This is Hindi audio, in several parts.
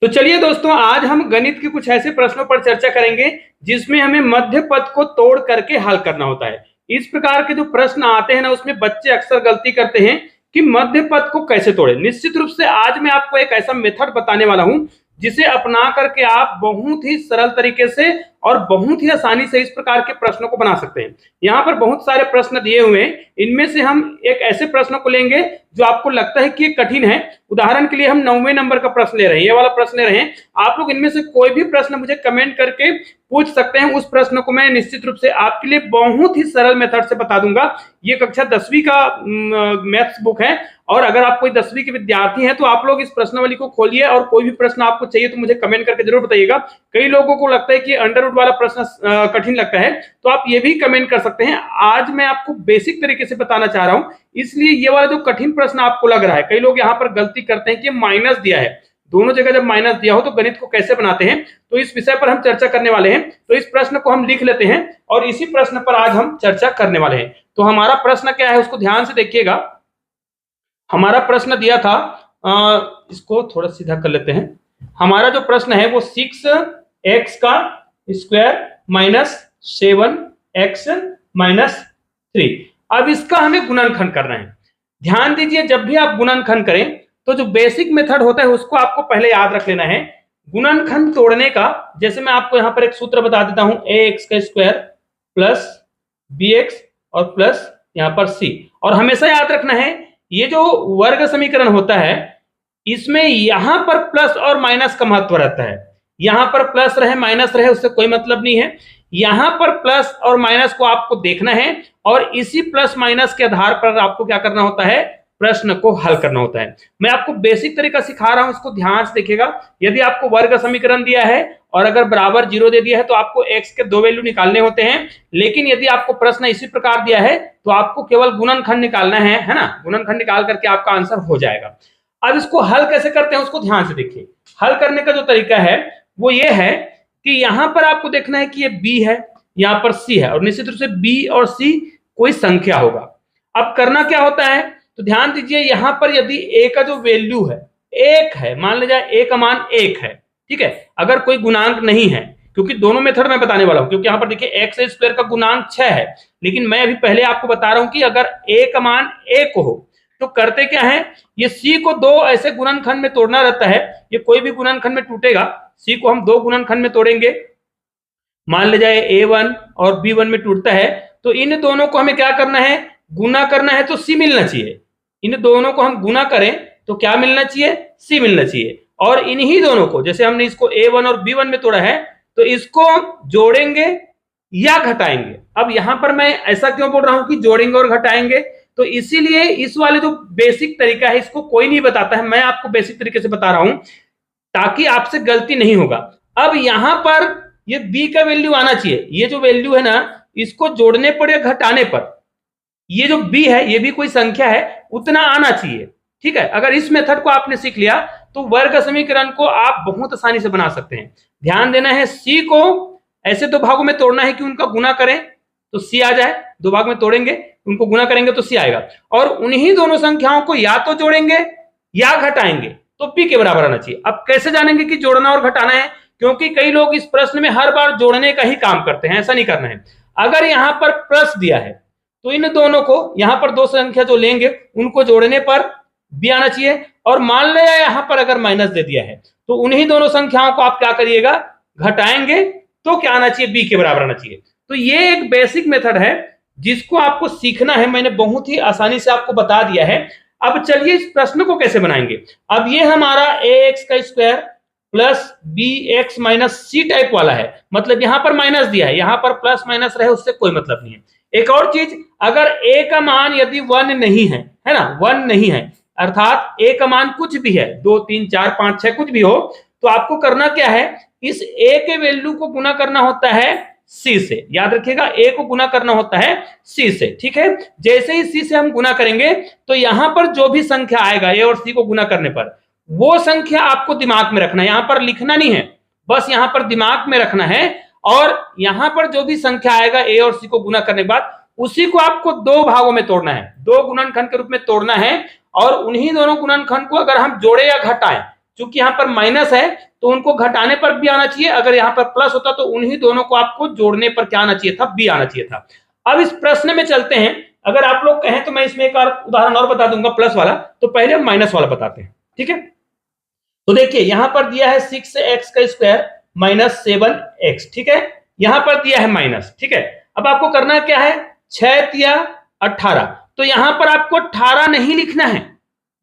तो चलिए दोस्तों, आज हम गणित के कुछ ऐसे प्रश्नों पर चर्चा करेंगे जिसमें हमें मध्य पद को तोड़ करके हल करना होता है। इस प्रकार के जो प्रश्न आते हैं ना, उसमें बच्चे अक्सर गलती करते हैं कि मध्य पद को कैसे तोड़े। निश्चित रूप से आज मैं आपको एक ऐसा मेथड बताने वाला हूं जिसे अपना करके आप बहुत ही सरल तरीके से और बहुत ही आसानी से इस प्रकार के प्रश्नों को बना सकते हैं। यहाँ पर बहुत सारे प्रश्न दिए हुए हैं, इनमें से हम एक ऐसे प्रश्नों को लेंगे जो आपको लगता है कि ये कठिन है। उदाहरण के लिए हम 9वें नंबर का प्रश्न ले रहे हैं, ये वाला प्रश्न ले रहे हैं। आप लोग इनमें से कोई भी प्रश्न मुझे कमेंट करके पूछ सकते हैं, उस प्रश्न को मैं निश्चित रूप से आपके लिए बहुत ही सरल मेथड से बता दूंगा। ये कक्षा 10वीं का मैथ्स बुक है, और अगर आप कोई 10वीं के विद्यार्थी हैं तो आप लोग इस प्रश्नावली को खोलिए और कोई भी प्रश्न आपको चाहिए तो मुझे कमेंट करके जरूर बताइएगा। कई लोगों को लगता है कि अंडर रूट वाला प्रश्न कठिन लगता है, तो आप ये भी कमेंट कर सकते हैं। आज मैं आपको बेसिक तरीके से बताना चाह रहा हूं, इसलिए ये वाला जो कठिन प्रश्न आपको लग रहा है, कई लोग यहाँ पर गलती करते हैं कि माइनस दिया है। दोनों जगह जब माइनस दिया हो तो गणित को कैसे बनाते हैं, तो इस विषय पर हम चर्चा करने वाले हैं। तो इस प्रश्न को हम लिख लेते हैं और इसी प्रश्न पर आज हम चर्चा करने वाले हैं। तो हमारा प्रश्न क्या है उसको ध्यान से देखिएगा। हमारा प्रश्न दिया था, इसको थोड़ा सीधा कर लेते हैं। हमारा जो प्रश्न है वो 6x का स्क्वायर माइनस 7x माइनस 3। अब इसका हमें गुणनखंड करना है। ध्यान दीजिए, जब भी आप गुणनखंड करें तो जो बेसिक मेथड होता है उसको आपको पहले याद रख लेना है। गुणनखंड तोड़ने का, जैसे मैं आपको यहां पर एक सूत्र बता देता हूं, ax का स्क्वायर प्लस bx और प्लस यहां पर c। और हमेशा याद रखना है, ये जो वर्ग समीकरण होता है इसमें यहां पर प्लस और माइनस का महत्व रहता है। यहां पर प्लस रहे माइनस रहे उससे कोई मतलब नहीं है। यहां पर प्लस और माइनस को आपको देखना है और इसी प्लस माइनस के आधार पर आपको क्या करना होता है, प्रश्न को हल करना होता है। मैं आपको बेसिक तरीका सिखा रहा हूं, इसको ध्यान से देखिएगा। यदि आपको वर्ग समीकरण दिया है और अगर बराबर 0 दे दिया है तो आपको x के 2 वैल्यू निकालने होते हैं। लेकिन यदि आपको प्रश्न इसी प्रकार दिया है तो आपको केवल गुणनखंड निकालना है ना। गुणनखंड निकाल करके आपका आंसर हो जाएगा। अब इसको हल कैसे करते हैं उसको ध्यान से देखिए। हल करने का जो तरीका है वो ये है कि यहां पर आपको देखना है कि ये b है, यहां पर c है, और निश्चित रूप से b और c कोई संख्या होगा। अब करना क्या होता है, तो ध्यान दीजिए, यहां पर यदि a का जो वैल्यू है 1 है, मान लीजिए a का मान 1 है, ठीक है, अगर कोई गुणांक नहीं है, क्योंकि दोनों मेथड मैं बताने वाला हूं, क्योंकि यहां पर देखिए x स्क्वायर का गुणांक 6 है, लेकिन मैं अभी पहले आपको बता रहा हूं कि अगर a का मान 1 हो तो करते क्या है, ये c को 2 ऐसे गुणनखंड में तोड़ना रहता है। ये कोई भी गुणनखंड में टूटेगा, c को हम 2 गुणनखंड में तोड़ेंगे। मान ले जाए a1 और b1 में टूटता है, तो इन दोनों को हमें क्या करना है, गुना करना है, तो c मिलना चाहिए। इन दोनों को हम गुना करें तो क्या मिलना चाहिए, c मिलना चाहिए। और इन्हीं दोनों को, जैसे हमने इसको a1 और b1 में तोड़ा है, तो इसको जोड़ेंगे या घटाएंगे। अब यहां पर मैं ऐसा क्यों बोल रहा हूं कि जोड़ेंगे और घटाएंगे, तो इसीलिए इस वाले जो बेसिक तरीका है इसको कोई नहीं बताता है, मैं आपको बेसिक तरीके से बता रहा हूं ताकि आपसे गलती नहीं होगा। अब यहां पर ये b का वैल्यू आना चाहिए। ये जो वैल्यू है ना, इसको जोड़ने पर या घटाने पर ये जो b है, ये भी कोई संख्या है, उतना आना चाहिए। ठीक है, अगर इस मेथड को आपने सीख लिया तो वर्ग समीकरण को आप बहुत आसानी से बना सकते हैं। ध्यान देना है, c को ऐसे 2 भागों में तोड़ना है कि उनका गुना करें तो c आ जाए। 2 भाग में तोड़ेंगे, उनको गुना करेंगे तो c आएगा, और उन्हीं दोनों संख्याओं को या तो जोड़ेंगे या घटाएंगे तो p के बराबर आना चाहिए। अब कैसे जानेंगे कि जोड़ना और घटाना है, क्योंकि कई लोग इस प्रश्न में हर बार जोड़ने का ही काम करते हैं, ऐसा नहीं करना है। अगर यहां पर प्लस दिया है तो इन दोनों को, यहां पर 2 संख्या जो लेंगे उनको जोड़ने पर b आना चाहिए, और मान लिया यहां पर अगर माइनस दे दिया है तो उन्हीं दोनों संख्याओं को आप क्या करिएगा, घटाएंगे तो क्या आना चाहिए, b के बराबर आना चाहिए। तो ये एक बेसिक मेथड है जिसको आपको सीखना है, मैंने बहुत ही आसानी से आपको बता दिया है। अब चलिए इस प्रश्न को कैसे बनाएंगे। अब ये हमारा ax का square plus bx minus c type वाला है, मतलब यहां पर माइनस दिया है, यहां पर प्लस माइनस रहे उससे कोई मतलब नहीं है। एक और चीज, अगर a का मान यदि 1 नहीं है, है ना, 1 नहीं है, अर्थात a का मान कुछ भी है, 2 3 4 5 6 कुछ भी हो, तो आपको करना क्या है, इस a के वैल्यू को गुना करना होता है c से। याद रखिएगा, a को गुना करना होता है c से। ठीक है, जैसे ही c से हम गुना करेंगे तो यहां पर जो भी संख्या आएगा a और c को गुना करने पर, वो संख्या आपको दिमाग में रखना है, यहां पर लिखना नहीं है, बस यहां पर दिमाग में रखना है। और यहां पर जो भी संख्या आएगा a और c को गुना करने के बाद, उसी को आपको 2 भागों में तोड़ना है, 2 गुणनखंड के रूप में तोड़ना है। और उन्हीं दोनों गुणनखंड को अगर हम जोड़े या घटाएं, चूंकि यहां पर माइनस है तो उनको घटाने पर भी आना चाहिए, अगर यहाँ पर प्लस होता तो उन्हीं दोनों को आपको जोड़ने पर क्या आना चाहिए था, बी आना चाहिए था। अब इस प्रश्न में चलते हैं, अगर आप लोग कहें तो मैं इसमें एक और उदाहरण और बता दूंगा प्लस वाला, तो पहले हम माइनस वाला बताते हैं, ठीक है। तो देखिए यहां पर दिया है 6x का स्क्वायर माइनस 7x, ठीक है, यहां पर दिया है माइनस, ठीक है। अब आपको करना क्या है, 6 तिया 18, तो यहां पर आपको 18 नहीं लिखना है,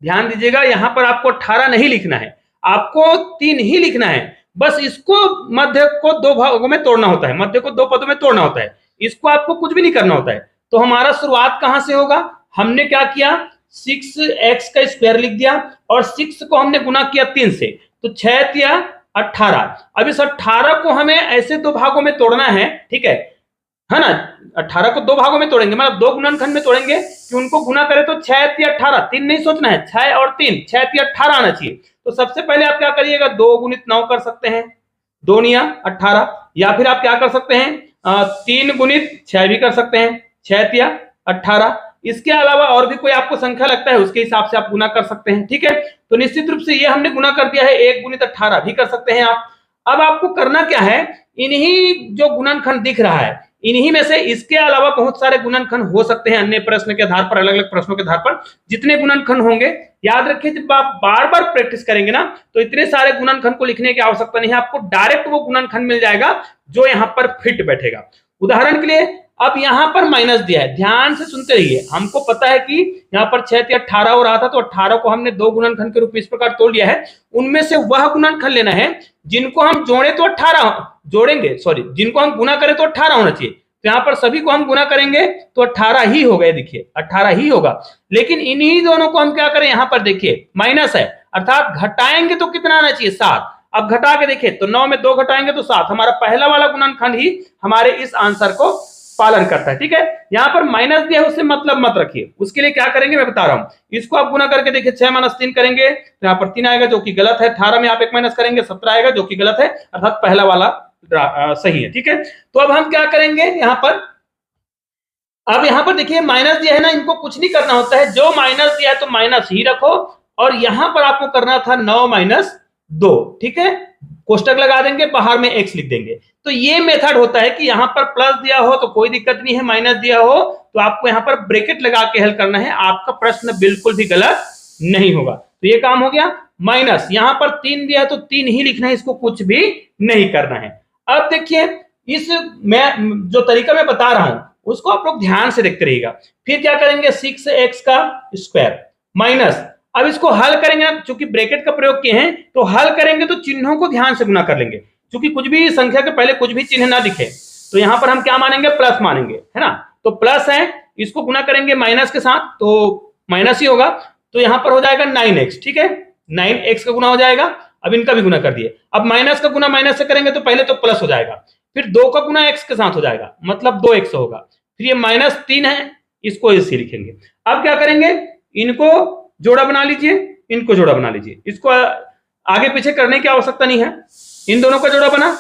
ध्यान दीजिएगा, यहां पर आपको 18 नहीं लिखना है, आपको 3 ही लिखना है। बस इसको मध्य को दो भागों में तोड़ना होता है, मध्य को दो पदों में तोड़ना होता है, इसको आपको कुछ भी नहीं करना होता है। तो हमारा शुरुआत कहां से होगा, हमने क्या किया, 6x का स्क्वायर लिख दिया और 6 को हमने गुना किया 3 से, तो 6 तिया 18। अब इस 18 को हमें ऐसे दो भागों में तोड़ना है, ठीक है ना, 18 को दो भागों में तोड़ेंगे, मतलब दो गुणनखंड में तोड़ेंगे कि उनको गुना करें तो 6 तिया 18, 3 नहीं सोचना है, 6 और 3, 6 तिया 18 आना चाहिए। तो सबसे पहले आप क्या करिएगा, 2 गुणित 9 कर सकते हैं, 2 निया 18, या फिर आप क्या कर सकते हैं, 3 गुणित 6 भी कर सकते हैं, 6 तिया 18। इसके अलावा और भी कोई आपको संख्या लगता है उसके हिसाब से आप गुना कर सकते हैं, ठीक है। तो निश्चित रूप से ये हमने गुना कर दिया है, 1 गुणित 18 भी कर सकते हैं आप। अब आपको करना क्या है, इन्हीं जो गुणनखंड दिख रहा है इन्हीं में से इसके अलावा बहुत सारे गुणनखंड हो सकते हैं, अन्य प्रश्न के आधार पर, अलग अलग प्रश्नों के आधार पर जितने गुणनखंड होंगे, याद रखिए जब आप बार बार प्रैक्टिस करेंगे ना तो इतने सारे गुणनखंड को लिखने की आवश्यकता नहीं है, आपको डायरेक्ट वो गुणनखंड मिल जाएगा जो यहाँ पर फिट बैठेगा। उदाहरण के लिए अब यहां पर माइनस दिया है, ध्यान से सुनते रहिए, हमको पता है कि यहाँ पर 6 तिया 18 हो रहा था, तो 18 को हमने दो गुणनखंड के रूप में इस प्रकार तोड़ लिया है, उनमें से वह गुणनखंड लेना है जिनको हम जोड़े तो 18 जोड़ेंगे, सॉरी जिनको हम गुना करें तो 18 होना चाहिए, तो यहाँ पर सभी को हम गुना करेंगे तो 18 ही होगा, देखिए 18 ही होगा। लेकिन इन्हीं दोनों को हम क्या करें, यहाँ पर देखिए माइनस है, अर्थात घटाएंगे तो कितना आना चाहिए, 7। अब घटा के देखिए तो 9 में 2 घटाएंगे तो 7, हमारा पहला वाला गुणनखंड ही हमारे इस आंसर को पालन करता है, ठीक है। यहाँ पर माइनस दिया है उससे मतलब मत रखिए, उसके लिए क्या करेंगे मैं बता रहा हूं, इसको आप गुना करके देखिए 6 माइनस 3 करेंगे तो यहाँ पर 3 आएगा जो कि गलत है, 18 में आप 1 माइनस करेंगे 17 आएगा जो कि गलत है, अर्थात पहला वाला सही है, ठीक है। तो अब हम क्या करेंगे यहाँ पर, अब यहाँ पर देखिए माइनस दिया है ना, इनको कुछ नहीं करना होता है, जो माइनस दिया है तो माइनस ही रखो, और यहां पर आपको करना था 9 माइनस 2, ठीक है, कोष्टक लगा देंगे, बाहर में x लिख देंगे। तो ये मेथड होता है कि यहाँ पर प्लस दिया हो तो कोई दिक्कत नहीं है, माइनस दिया हो तो आपको यहाँ पर ब्रैकेट लगा के हल करना है, आपका प्रश्न बिल्कुल भी गलत नहीं होगा। तो ये काम हो गया। माइनस यहाँ पर 3 दिया तो 3 ही लिखना है, इसको कुछ भी नहीं करना है। अब देखिए इस मैं जो तरीका मैं बता रहा हूं उसको आप लोग ध्यान से देखते रहिएगा। फिर क्या करेंगे, 6x का स्क्वायर माइनस, अब इसको हल करेंगे, चूंकि ब्रैकेट का प्रयोग किए हैं तो हल करेंगे तो चिन्हों को ध्यान से गुना कर लेंगे, क्योंकि कुछ भी संख्या के पहले कुछ भी चिन्ह ना दिखे तो यहां पर हम क्या मानेंगे, प्लस मानेंगे, है ना। तो प्लस है, इसको गुना करेंगे माइनस के साथ तो माइनस ही होगा, तो यहां पर हो जाएगा 9x, ठीक है, 9x का गुना हो जाएगा। अब इनका भी गुना कर दिए, अब माइनस का गुना माइनस से करेंगे तो पहले तो प्लस हो जाएगा, फिर 2 का गुना x के साथ हो जाएगा, मतलब 2x होगा, फिर ये -3 है, इसको इसी लिखेंगे। अब क्या करेंगे, इनको जोड़ा बना लीजिए, इनको जोड़ा बना लीजिए, इसको आगे पीछे करने की आवश्यकता नहीं है, इन दोनों का जोड़ा बना,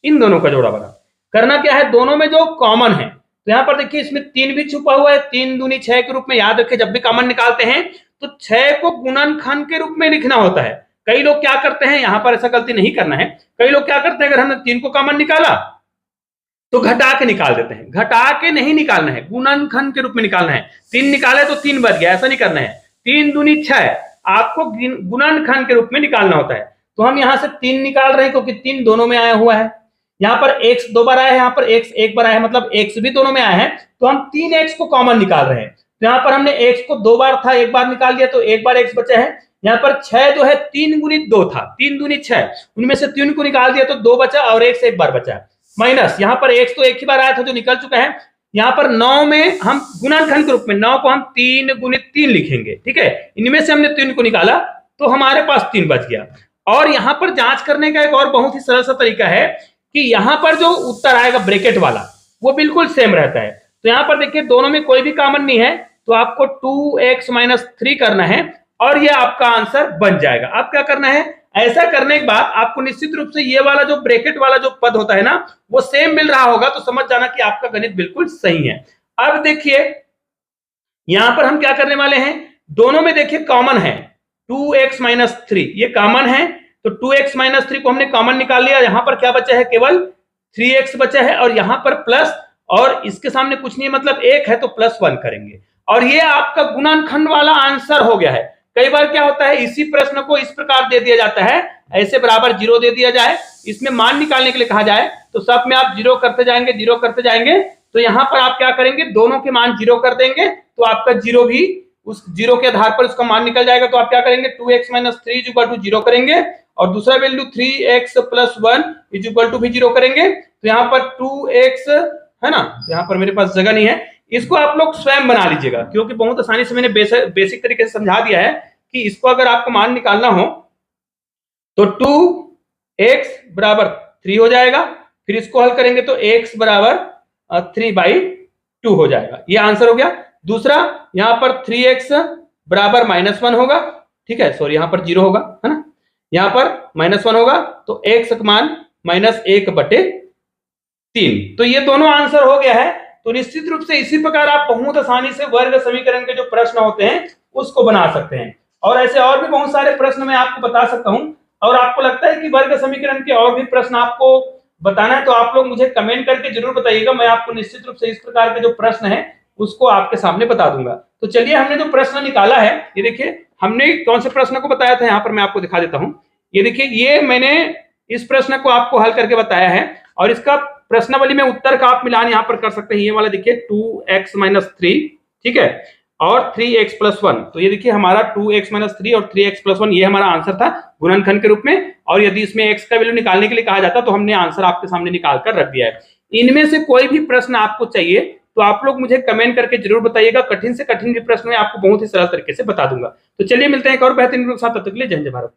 इन दोनों का जोड़ा बना। करना क्या है, दोनों में जो कॉमन है, तो यहां पर देखिए इसमें 3 भी छुपा हुआ है, 3 दूनी 6 के रूप में, याद रखिए जब भी कॉमन निकालते हैं तो 6 को गुणनखंड के रूप में लिखना होता है। कई लोग क्या करते हैं, यहां पर ऐसा गलती नहीं करना है, कई लोग क्या करते हैं, अगर हमने 3 को कॉमन निकाला तो घटा के निकाल देते हैं, घटा के नहीं निकालना है, गुणनखंड के रूप में निकालना है। 3 निकाले तो 3 बच गया, ऐसा नहीं करना है, 3 दूनी 6 आपको गुणनखंड के रूप में निकालना होता है। तो हम यहां से 3 निकाल रहे हैं क्योंकि 3 दोनों में आया हुआ है, यहाँ पर x 2 बार आया है, यहाँ पर x 1 बार आया है, मतलब x भी दोनों में आया है, तो हम 3x को कॉमन निकाल रहे हैं। तो यहाँ पर हमने x को 2 बार था, 1 बार निकाल दिया तो 1 बार x बचा है। यहाँ पर 6 जो है 3 गुणित 2 था, 3 दूनी 6, उनमें से 3 को निकाल दिया तो 2 बचा और x 1 बार बचा, माइनस यहाँ पर x तो 1 ही बार आया था जो निकल चुका है। यहाँ पर 9 में हम गुणनखंड के रूप में 9 को हम 3 गुणित 3 लिखेंगे, ठीक है, इनमें से हमने 3 को निकाला तो हमारे पास 3 बच गया। और यहाँ पर जांच करने का एक और बहुत ही सरल सा तरीका है कि यहाँ पर जो उत्तर आएगा ब्रैकेट वाला वो बिल्कुल सेम रहता है। तो यहाँ पर देखिए दोनों में कोई भी कॉमन नहीं है, तो आपको 2x - 3 करना है और ये आपका आंसर बन जाएगा। अब क्या करना है, ऐसा करने के बाद आपको निश्चित रूप से ये वाला जो ब्रैकेट वाला जो पद होता है ना वो सेम मिल रहा होगा, तो समझ जाना कि आपका गणित बिल्कुल सही है। अब देखिए यहां पर हम क्या करने वाले हैं, दोनों में देखिए कॉमन है 2x - 3, ये कॉमन है, तो 2x माइनस 3 को हमने कॉमन निकाल लिया, यहां पर क्या बचा है, केवल 3x बचा है, और यहां पर प्लस, और इसके सामने कुछ नहीं मतलब 1 है तो +1 करेंगे, और ये आपका गुणनखंड वाला आंसर हो गया है। कई बार क्या होता है, इसी प्रश्न को इस प्रकार दे दिया जाता है, ऐसे बराबर 0 दे दिया जाए, इसमें मान निकालने के लिए कहा जाए तो सब में आप 0 करते जाएंगे, 0 करते जाएंगे, तो यहां पर आप क्या करेंगे, दोनों के मान 0 कर देंगे, तो आपका 0 भी उस 0 के आधार पर उसका मान निकल जाएगा। तो आप क्या करेंगे, 2x माइनस 3 = 0 करेंगे, और दूसरा वैल्यू 3x + 1 = भी 0 करेंगे। तो यहाँ पर 2x है ना, यहाँ पर मेरे पास जगह नहीं है, इसको आप लोग स्वयं बना लीजिएगा, क्योंकि बहुत आसानी से मैंने बेसिक तरीके से समझा दिया है कि इसको अगर आपको मान निकालना हो तो 2x = 3 हो जाएगा, फिर इसको हल करेंगे तो x = 3/2 हो जाएगा, ये आंसर हो गया। दूसरा यहां पर 3x = -1 होगा, ठीक है, सॉरी यहां पर 0 होगा, है ना, यहां पर -1 होगा, तो x का मान -1/3। तो ये दोनों आंसर हो गया है। तो निश्चित रूप से इसी प्रकार आप बहुत आसानी से वर्ग समीकरण के जो प्रश्न होते हैं उसको बना सकते हैं, और ऐसे और भी बहुत सारे प्रश्न मैं आपको बता सकता हूं। और आपको लगता है कि वर्ग समीकरण के और भी प्रश्न आपको बताना है तो आप लोग मुझे कमेंट करके जरूर बताइएगा, मैं आपको निश्चित रूप से इस प्रकार के जो प्रश्न है उसको आपके सामने बता दूंगा। तो चलिए, हमने जो प्रश्न निकाला है, ये देखिए हमने कौन से प्रश्न को बताया था, यहाँ पर मैं आपको दिखा देता हूं। ये देखिए, ये मैंने इस प्रश्न को आपको हल करके बताया है, और इसका प्रश्नावली में उत्तर का आप मिलान यहाँ पर कर सकते हैं। ये वाला देखिए 2x माइनस 3, ठीक है, और 3x + 1, तो ये देखिए हमारा 2x माइनस 3 और 3x + 1 ये हमारा आंसर था गुणनखंड के रूप में। और यदि इसमें x का वैल्यू निकालने के लिए कहा जाता तो हमने आंसर आपके सामने निकाल कर रख दिया है। इनमें से कोई भी प्रश्न आपको चाहिए तो आप लोग मुझे कमेंट करके जरूर बताइएगा, कठिन से कठिन भी प्रश्न मैं आपको बहुत ही सरल तरीके से बता दूंगा। तो चलिए मिलते हैं एक और बेहतरीन के साथ, तब तक के लिए जय हिंद भारत।